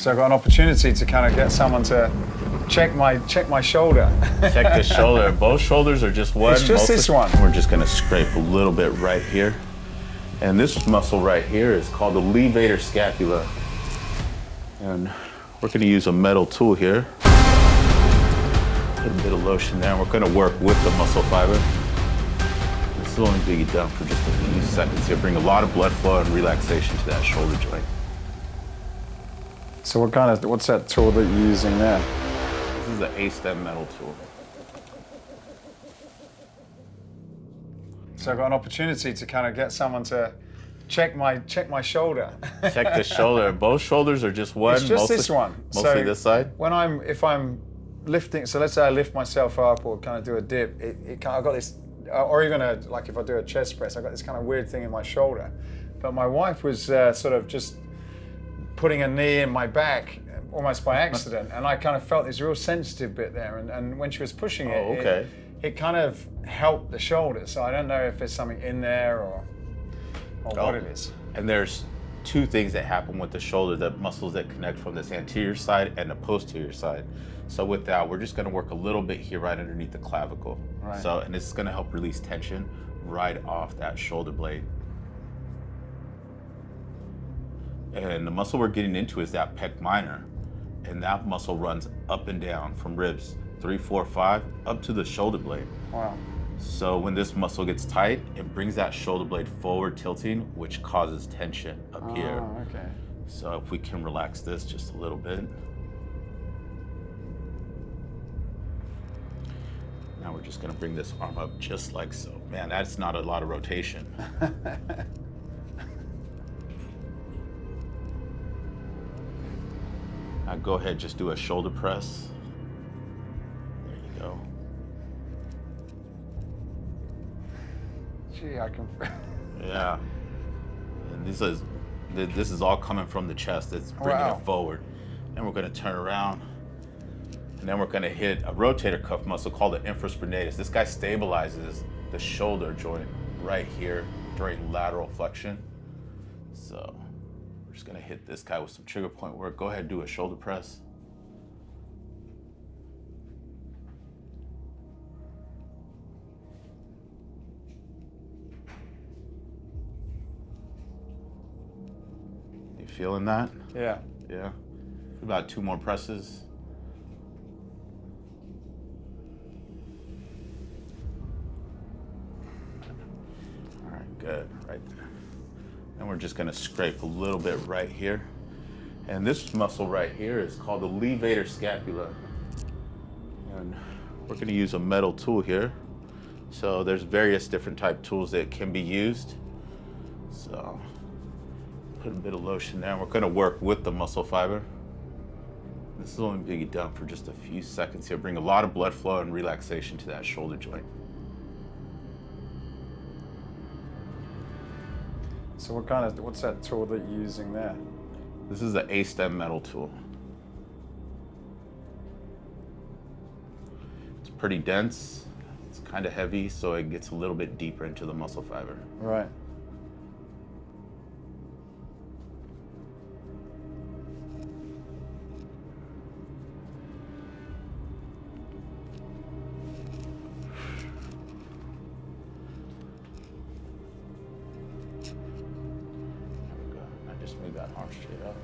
So I've got an opportunity to kind of get someone to check my shoulder. Check the shoulder. Both shoulders are just one. It's just this one. We're just gonna scrape a little bit right here. And this muscle right here is called the levator scapula. And we're gonna use a metal tool here. Put a bit of lotion there. We're gonna work with the muscle fiber. This will only be done for just a few seconds here. Bring a lot of blood flow and relaxation to that shoulder joint. So what's that tool that you're using there? This is the A-stem metal tool. So I've got an opportunity to kind of get someone to check my shoulder. Check the shoulder. Both shoulders are just one. It's just this one. Mostly this side? If I'm lifting, so let's say I lift myself up or kind of do a dip, I've got this, or even like if I do a chest press, I've got this kind of weird thing in my shoulder. But my wife was sort of just putting a knee in my back almost by accident, and I kind of felt this real sensitive bit there, and when she was pushing it, it kind of helped the shoulder. So I don't know if there's something in there or what it is. And there's two things that happen with the shoulder, the muscles that connect from this anterior side and the posterior side. So with that, we're just gonna work a little bit here right underneath the clavicle. Right. So, and this is gonna help release tension right off that shoulder blade. And the muscle we're getting into is that pec minor. And that muscle runs up and down from ribs 3, 4, 5, up to the shoulder blade. Wow. So when this muscle gets tight, it brings that shoulder blade forward tilting, which causes tension up here. Okay. So if we can relax this just a little bit. Now we're just gonna bring this arm up just like so. Man, that's not a lot of rotation. Now go ahead, just do a shoulder press. There you go. Gee, I can. Yeah. And this is all coming from the chest. It's bringing it forward. And we're gonna turn around. And then we're gonna hit a rotator cuff muscle called the infraspinatus. This guy stabilizes the shoulder joint right here during lateral flexion. So we're just gonna hit this guy with some trigger point work. Go ahead and do a shoulder press. You feeling that? Yeah. Yeah. About 2 more presses. All right, good, right there. And we're just gonna scrape a little bit right here. And this muscle right here is called the levator scapula. And we're gonna use a metal tool here. So there's various different type tools that can be used. So put a bit of lotion there. We're gonna work with the muscle fiber. This will only be done for just a few seconds here. Bring a lot of blood flow and relaxation to that shoulder joint. So what's that tool that you're using there? This is the A-stem metal tool. It's pretty dense. It's kind of heavy, so it gets a little bit deeper into the muscle fiber. Right. Move that arm straight up.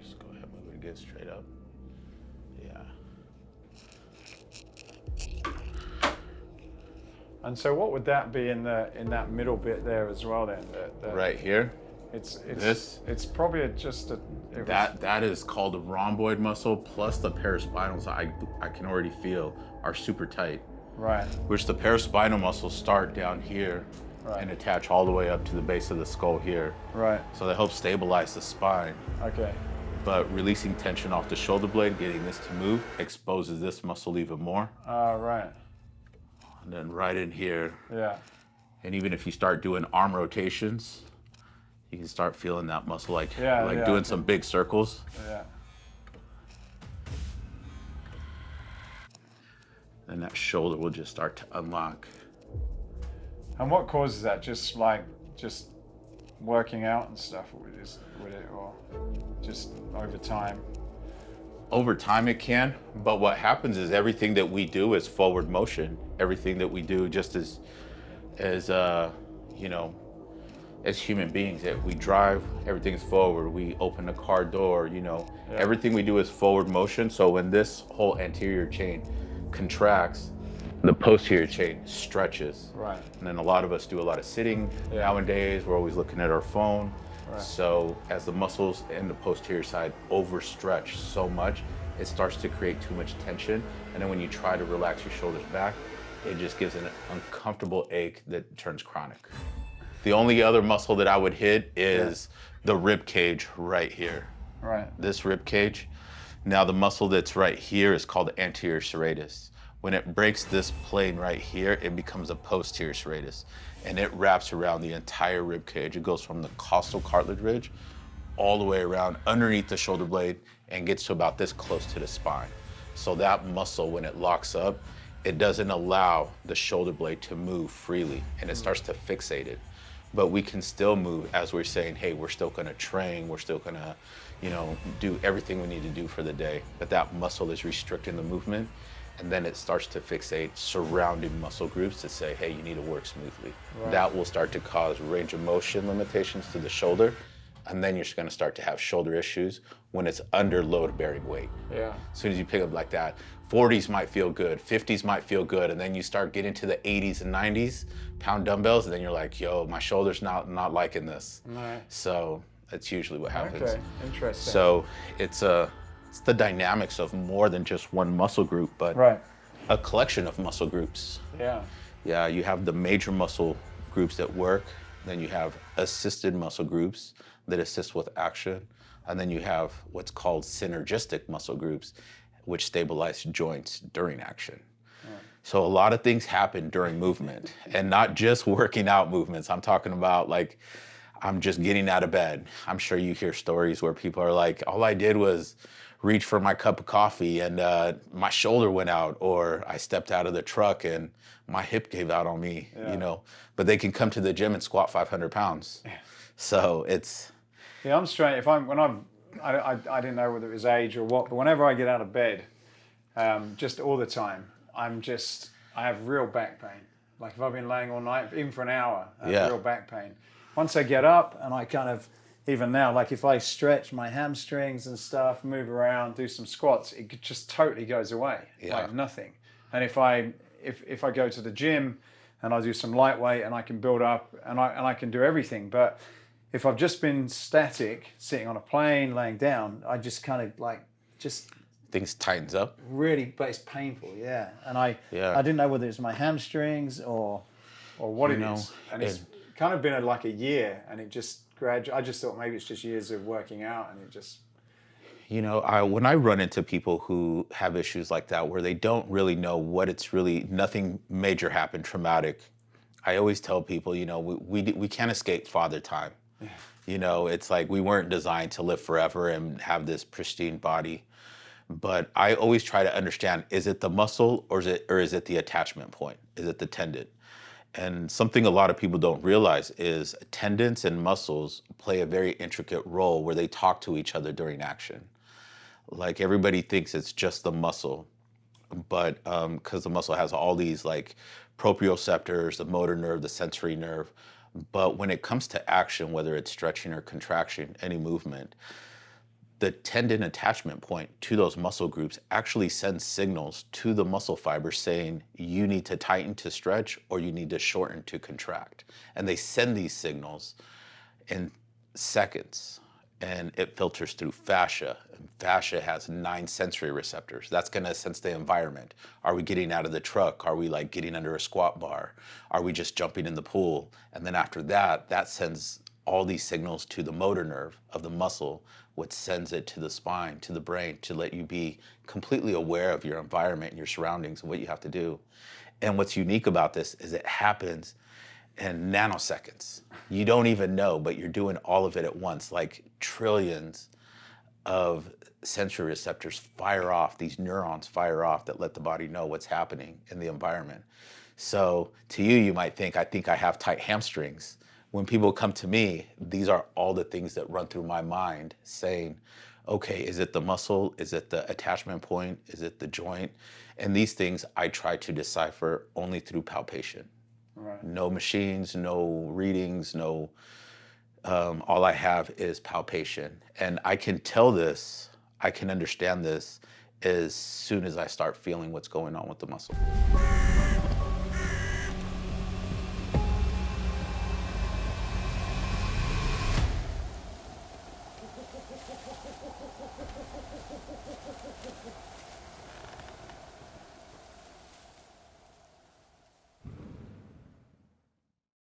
Just go ahead, move it again straight up. Yeah. And so what would that be in that middle bit there as well then? Right here. It's probably that is called the rhomboid muscle plus the paraspinals I can already feel are super tight. Right. Which the paraspinal muscles start down here. Right. And attach all the way up to the base of the skull here. Right. So they help stabilize the spine. Okay. But releasing tension off the shoulder blade, getting this to move, exposes this muscle even more. Right. And then right in here. Yeah. And even if you start doing arm rotations, you can start feeling that muscle like doing some big circles. Yeah. And that shoulder will just start to unlock. And what causes that? Just working out and stuff with it, or just over time? Over time it can, but what happens is everything that we do is forward motion. Everything that we do just as you know, as human beings, that we drive, everything's forward. We open the car door, you know, everything we do is forward motion. So when this whole anterior chain contracts, the posterior chain stretches. Right. And then a lot of us do a lot of sitting nowadays. We're always looking at our phone. Right. So as the muscles in the posterior side overstretch so much, it starts to create too much tension. And then when you try to relax your shoulders back, it just gives an uncomfortable ache that turns chronic. The only other muscle that I would hit is the rib cage right here. Right. This rib cage. Now the muscle that's right here is called the anterior serratus. When it breaks this plane right here, it becomes a posterior serratus, and it wraps around the entire rib cage. It goes from the costal cartilage ridge all the way around underneath the shoulder blade and gets to about this close to the spine. So that muscle, when it locks up, it doesn't allow the shoulder blade to move freely, and it starts to fixate it. But we can still move as we're saying, hey, we're still gonna train, we're still gonna, you know, do everything we need to do for the day. But that muscle is restricting the movement, and then it starts to fixate surrounding muscle groups to say, hey, you need to work smoothly. Right. That will start to cause range of motion limitations to the shoulder, and then you're gonna start to have shoulder issues when it's under load-bearing weight. Yeah. As soon as you pick up like that, 40s might feel good, 50s might feel good, and then you start getting to the 80s and 90s pound dumbbells, and then you're like, yo, my shoulder's not liking this. Right. So that's usually what happens. Okay, interesting. So it's the dynamics of more than just one muscle group, but Right. a collection of muscle groups. Yeah. Yeah, you have the major muscle groups that work, then you have assisted muscle groups that assist with action, and then you have what's called synergistic muscle groups, which stabilize joints during action. So a lot of things happen during movement, and not just working out movements. I'm talking about like, I'm just getting out of bed. I'm sure you hear stories where people are like, all I did was reach for my cup of coffee and my shoulder went out, or I stepped out of the truck and my hip gave out on me, you know, but they can come to the gym and squat 500 pounds. So it's... Yeah, I'm straight. I didn't know whether it was age or what, but whenever I get out of bed, just all the time, I have real back pain. Like if I've been laying all night, even for an hour, I have real back pain. Once I get up and I kind of, even now, like if I stretch my hamstrings and stuff, move around, do some squats, it just totally goes away, like nothing. And if I go to the gym and I do some lightweight and I can build up and I can do everything, but if I've just been static, sitting on a plane, laying down, I just kind of like things tightens up. Really, but it's painful, And I didn't know whether it was my hamstrings or what it is. And it's kind of been like a year, and it just gradually. I just thought maybe it's just years of working out, and it just. You know, when I run into people who have issues like that, where they don't really know what it's really, nothing major happened, traumatic. I always tell people, you know, we can't escape father time. Yeah. You know, it's like we weren't designed to live forever and have this pristine body. But I always try to understand, is it the muscle or is it the attachment point? Is it the tendon? And something a lot of people don't realize is tendons and muscles play a very intricate role where they talk to each other during action. Like everybody thinks it's just the muscle, but because the muscle has all these like proprioceptors, the motor nerve, the sensory nerve. But when it comes to action, whether it's stretching or contraction, any movement, the tendon attachment point to those muscle groups actually sends signals to the muscle fibers saying you need to tighten to stretch or you need to shorten to contract. And they send these signals in seconds, and it filters through fascia. And fascia has 9 sensory receptors. That's gonna sense the environment. Are we getting out of the truck? Are we like getting under a squat bar? Are we just jumping in the pool? And then after that, that sends all these signals to the motor nerve of the muscle, which sends it to the spine, to the brain, to let you be completely aware of your environment and your surroundings and what you have to do. And what's unique about this is it happens in nanoseconds. You don't even know, but you're doing all of it at once, like trillions of sensory receptors fire off, these neurons fire off that let the body know what's happening in the environment. So to you, you might think, I think I have tight hamstrings. when people come to me, these are all the things that run through my mind saying, okay, is it the muscle? Is it the attachment point? Is it the joint? And these things I try to decipher only through palpation. Right. No machines, no readings, no, all I have is palpation. And I can tell this, I can understand this as soon as I start feeling what's going on with the muscle.